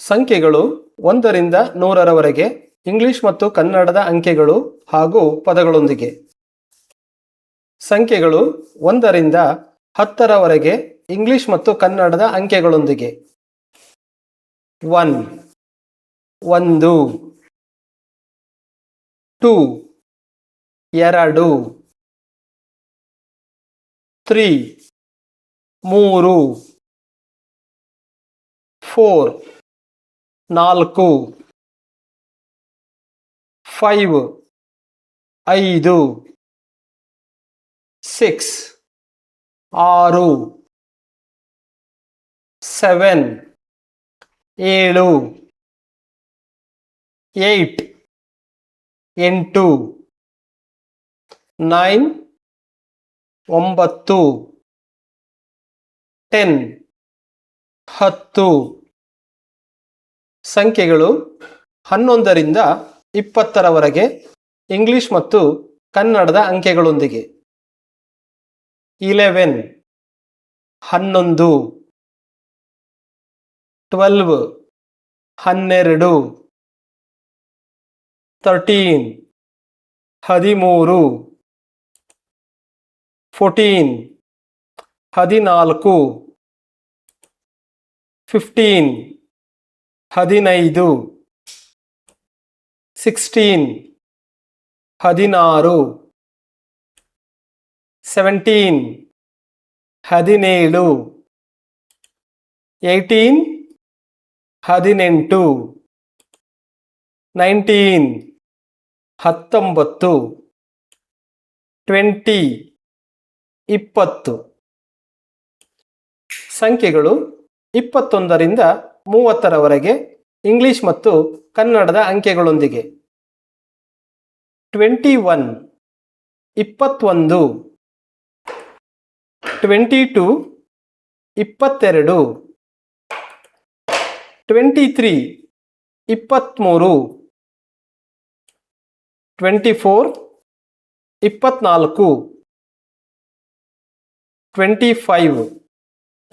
ಸಂಖ್ಯೆಗಳು 1ರಿಂದ 100ರವರೆಗೆ ಇಂಗ್ಲಿಷ್ ಮತ್ತು ಕನ್ನಡದ ಅಂಕೆಗಳು ಹಾಗೂ ಪದಗಳೊಂದಿಗೆ. ಸಂಖ್ಯೆಗಳು 1ರಿಂದ 10ರವರೆಗೆ ಇಂಗ್ಲಿಷ್ ಮತ್ತು ಕನ್ನಡದ ಅಂಕೆಗಳೊಂದಿಗೆ. 1 1 2 2 3 3 4 4 5 5 6 6 7 7 8 8 9 9 10 10. ಸಂಖ್ಯೆಗಳು 11ರಿಂದ 20ರವರೆಗೆ ಇಂಗ್ಲಿಷ್ ಮತ್ತು ಕನ್ನಡದ ಅಂಕೆಗಳೊಂದಿಗೆ. 11 11 12 12 13 13 14 14 15 15 16 16 17 17 18 18 19 19 20 20. ಸಂಖ್ಯೆಗಳು 21ರಿಂದ 30ರವರೆಗೆ ಇಂಗ್ಲಿಷ್ ಮತ್ತು ಕನ್ನಡದ ಅಂಕೆಗಳೊಂದಿಗೆ. 21 21 22 22 23 23 24 24 25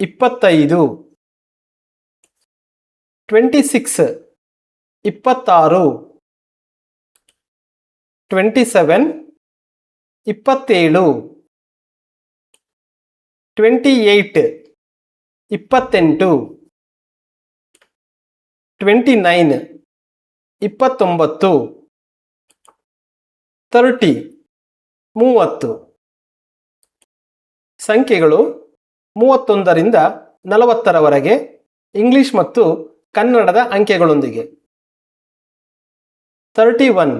25 26 26 27 27 28 28 29 29 30 30. ಸಂಖ್ಯೆಗಳು 31ರಿಂದ 40ರವರೆಗೆ ಇಂಗ್ಲಿಷ್ ಮತ್ತು ಕನ್ನಡದ ಅಂಕೆಗಳೊಂದಿಗೆ. 31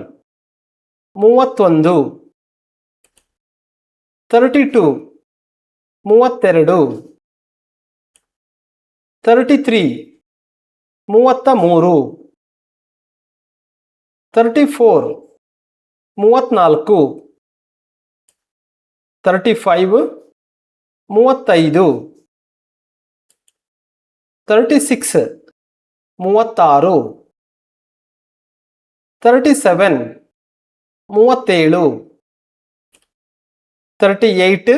31 32 32 33 33 34 34 35 35 36 36 37 37 38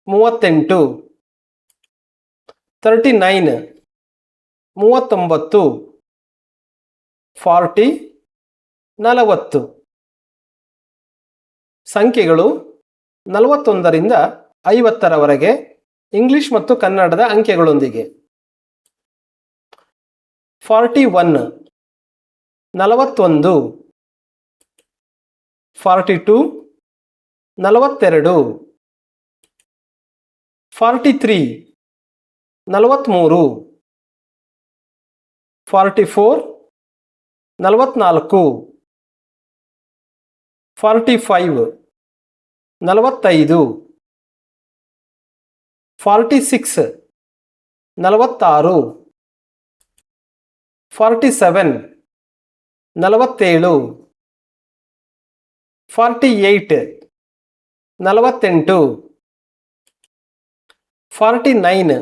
38 39 39 40 40. ಸಂಖ್ಯೆಗಳು 41ರಿಂದ 50ರವರೆಗೆ ಇಂಗ್ಲಿಷ್ ಮತ್ತು ಕನ್ನಡದ ಅಂಕೆಗಳೊಂದಿಗೆ. 41 41 42 42 43 43 44 44 45 45 46 46 47 47 48 48 49 49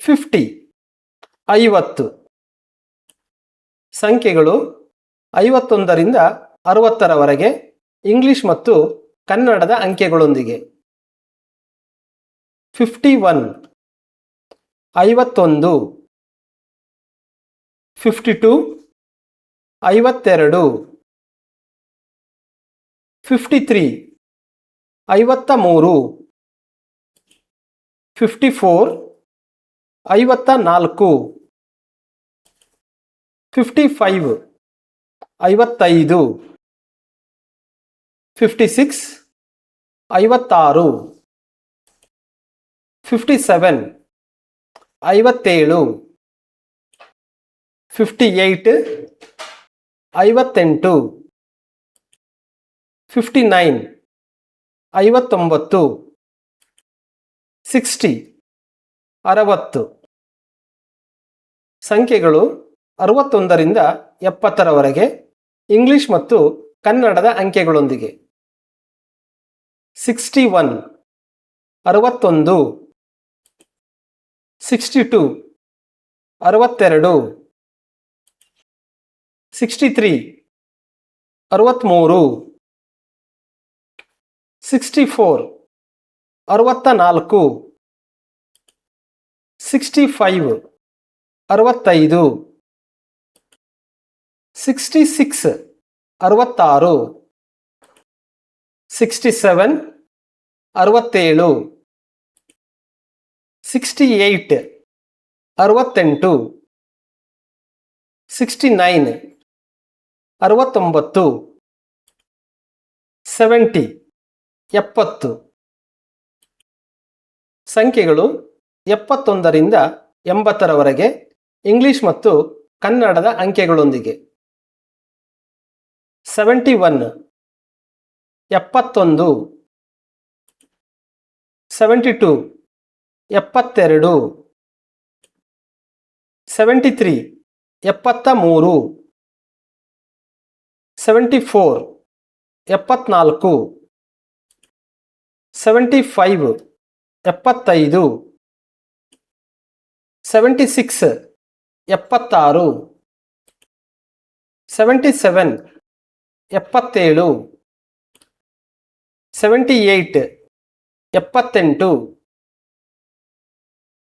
50 50. ಸಂಖ್ಯೆಗಳು 51ರಿಂದ 60ರವರೆಗೆ ಇಂಗ್ಲಿಷ್ ಮತ್ತು ಕನ್ನಡದ ಅಂಕೆಗಳೊಂದಿಗೆ. 51 51, 52, 52, 53, 53, 54, 54, 55, 55, 56, 56, 57, 57, 58, 58, 59, 59, 60, 60. ಸಂಖ್ಯೆಗಳು 61ರಿಂದ 70ರವರೆಗೆ ಇಂಗ್ಲಿಷ್ ಮತ್ತು ಕನ್ನಡದ ಅಂಕೆಗಳೊಂದಿಗೆ. 61, 61, 62, 62, 63, 63, 64, 64, 65, 65, 66, 66, 67, 67, 68, 68, 69, 69, 70, 70. ಸಂಖ್ಯೆಗಳು 71ರಿಂದ 80ರವರೆಗೆ ಇಂಗ್ಲಿಷ್ ಮತ್ತು ಕನ್ನಡದ ಅಂಕೆಗಳೊಂದಿಗೆ. 71, 71, 72, 72, 73, 73, 74, 74, 75, 75, 76, 76, 77, 77, 78, 78,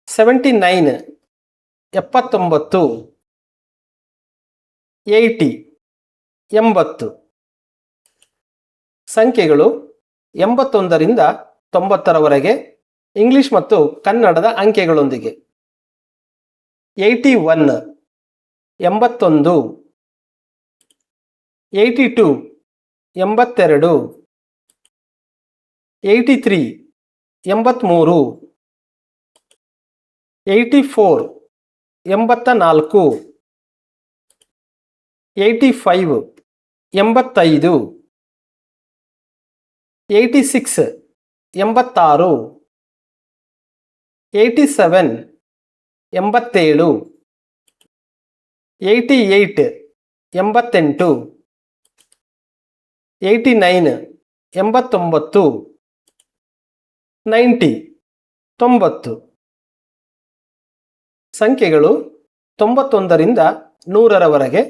79, 79, 80, 80. ಸಂಖ್ಯೆಗಳು 81ರಿಂದ 90ರವರೆಗೆ ಇಂಗ್ಲಿಷ್ ಮತ್ತು ಕನ್ನಡದ ಅಂಕೆಗಳೊಂದಿಗೆ. 81, 81, 82, 82, 83, 83, 84, 84, 85, 85, 86, 86, 87, 87, 88, 88, 89, 89, 90, 90. ಸಂಖ್ಯೆಗಳು 91ರಿಂದ 100ರವರೆಗೆ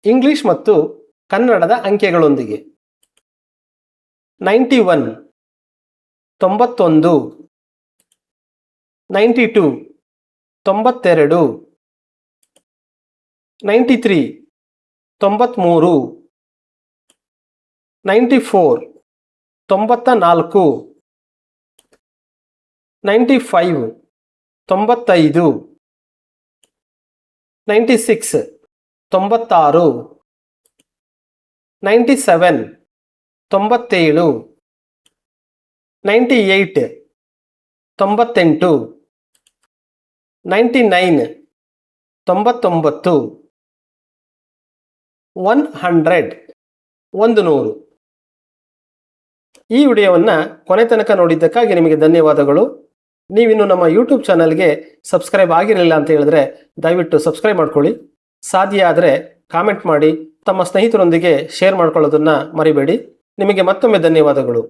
ಇಂಗ್ಲಿಷ್ ಮತ್ತು ಕನ್ನಡದ ಅಂಕೆಗಳೊಂದಿಗೆ. 91, 91, 92, 92, 93, 93, 94, 94, 95, 95, 96, 96, 97, 97, 98, 98, 99, 99, 100, 100. ಈ ವಿಡಿಯೋವನ್ನು ಕೊನೆ ತನಕ ನೋಡಿದ್ದಕ್ಕಾಗಿ ನಿಮಗೆ ಧನ್ಯವಾದಗಳು. ನೀವಿನ್ನು ನಮ್ಮ ಯೂಟ್ಯೂಬ್ ಚಾನಲ್ಗೆ ಸಬ್ಸ್ಕ್ರೈಬ್ ಆಗಿರಲಿಲ್ಲ ಅಂತ ಹೇಳಿದ್ರೆ ದಯವಿಟ್ಟು ಸಬ್ಸ್ಕ್ರೈಬ್ ಮಾಡ್ಕೊಳ್ಳಿ. ಸಾಧ್ಯ ಆದರೆ ಕಾಮೆಂಟ್ ಮಾಡಿ ತಮ್ಮ ಸ್ನೇಹಿತರೊಂದಿಗೆ ಶೇರ್ ಮಾಡ್ಕೊಳ್ಳೋದನ್ನು ಮರಿಬೇಡಿ. ನಿಮಗೆ ಮತ್ತೊಮ್ಮೆ ಧನ್ಯವಾದಗಳು.